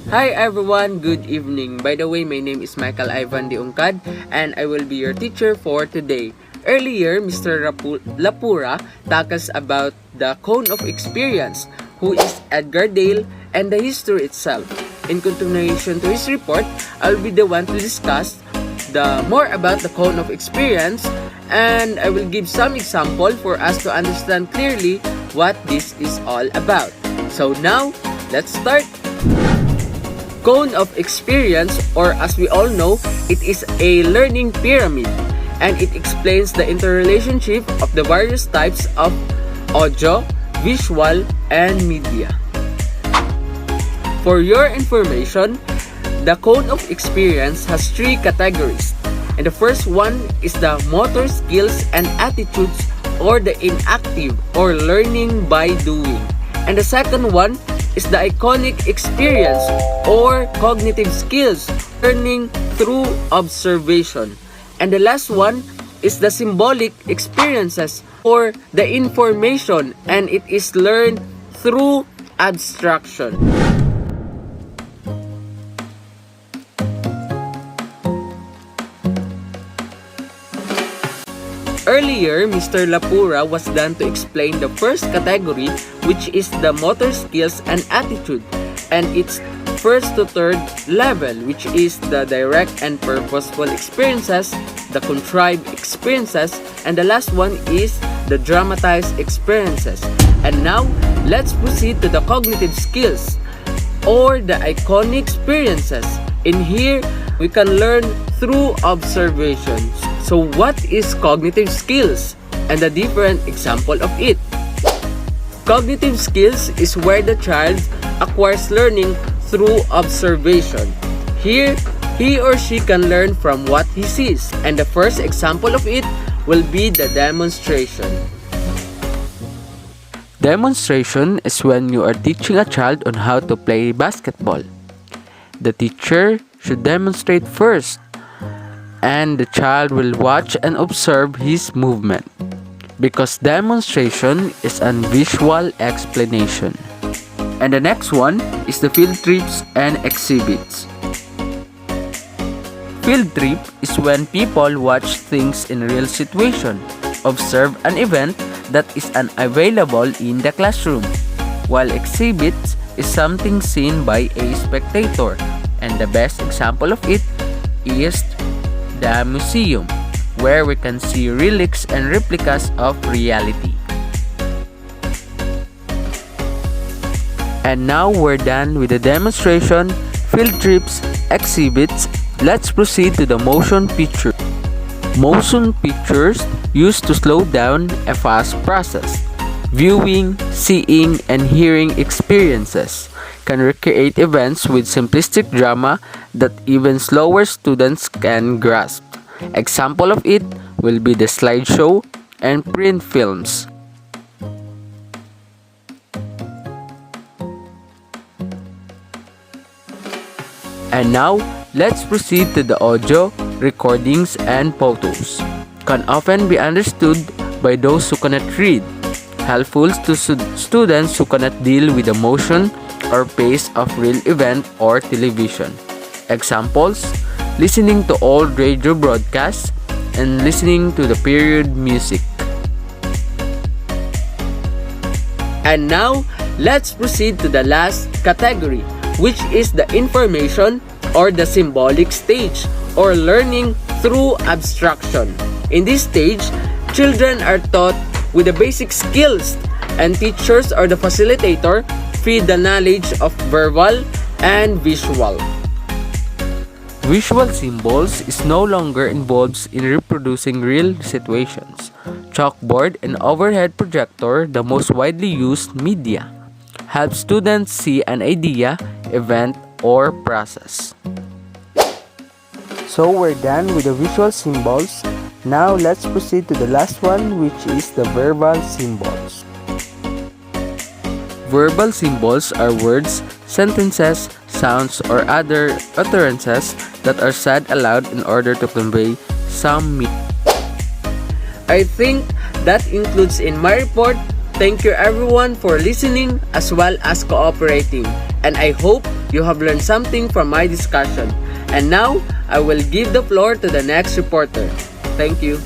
Hi everyone, good evening. By the way, my name is Michael Ivan De Ungcad and I will be your teacher for today. Earlier, Mr. Lapura tackles about the cone of experience, who is Edgar Dale, and the history itself. In continuation to his report, I'll be the one to discuss more about the cone of experience, and I will give some example for us to understand clearly what this is all about. So now, let's start. Cone of experience, or as we all know, it is a learning pyramid, and it explains the interrelationship of the various types of audio, visual, and media. For your information, the cone of experience has three categories, and the first one is the motor skills and attitudes, or the inactive or learning by doing, and the second one is the iconic experience or cognitive skills, learning through observation. And the last one is the symbolic experiences or the information, and it is learned through abstraction. Earlier, Mr. Lapura was done to explain the first category, which is the motor skills and attitude, and its first to third level, which is the direct and purposeful experiences, the contrived experiences, and the last one is the dramatized experiences. And now, let's proceed to the cognitive skills or the iconic experiences. In here, we can learn through observations. So what is cognitive skills and the different example of it? Cognitive skills is where the child acquires learning through observation. Here, he or she can learn from what he sees, and the first example of it will be the demonstration. Demonstration is when you are teaching a child on how to play basketball. The teacher should demonstrate first, and the child will watch and observe his movement, because demonstration is a visual explanation. And the next one is the field trips and exhibits. Field trip is when people watch things in real situation, observe an event that is unavailable in the classroom, while exhibits is something seen by a spectator, and the best example of it is the museum, where we can see relics and replicas of reality. And now we're done with the demonstration, field trips, exhibits. Let's proceed to the motion picture. Motion pictures used to slow down a fast process. Viewing, seeing, and hearing experiences can recreate events with simplistic drama that even slower students can grasp. Example of it will be the slideshow and print films. And now, let's proceed to the audio, recordings, and photos. Can often be understood by those who cannot read, helpful to students who cannot deal with the motion or pace of real event or television. Examples: listening to old radio broadcasts and listening to the period music. And now, let's proceed to the last category, which is the information or the symbolic stage, or learning through abstraction. In this stage, children are taught with the basic skills, and teachers or the facilitator feed the knowledge of verbal and visual. Visual symbols is no longer involved in reproducing real situations. Chalkboard and overhead projector, the most widely used media, help students see an idea, event, or process. So we're done with the visual symbols. Now let's proceed to the last one, which is the verbal symbols. Verbal symbols are words, sentences, sounds, or other utterances that are said aloud in order to convey some meaning. I think that includes in my report. Thank you everyone for listening as well as cooperating. and I hope you have learned something from my discussion. And now, I will give the floor to the next reporter. Thank you.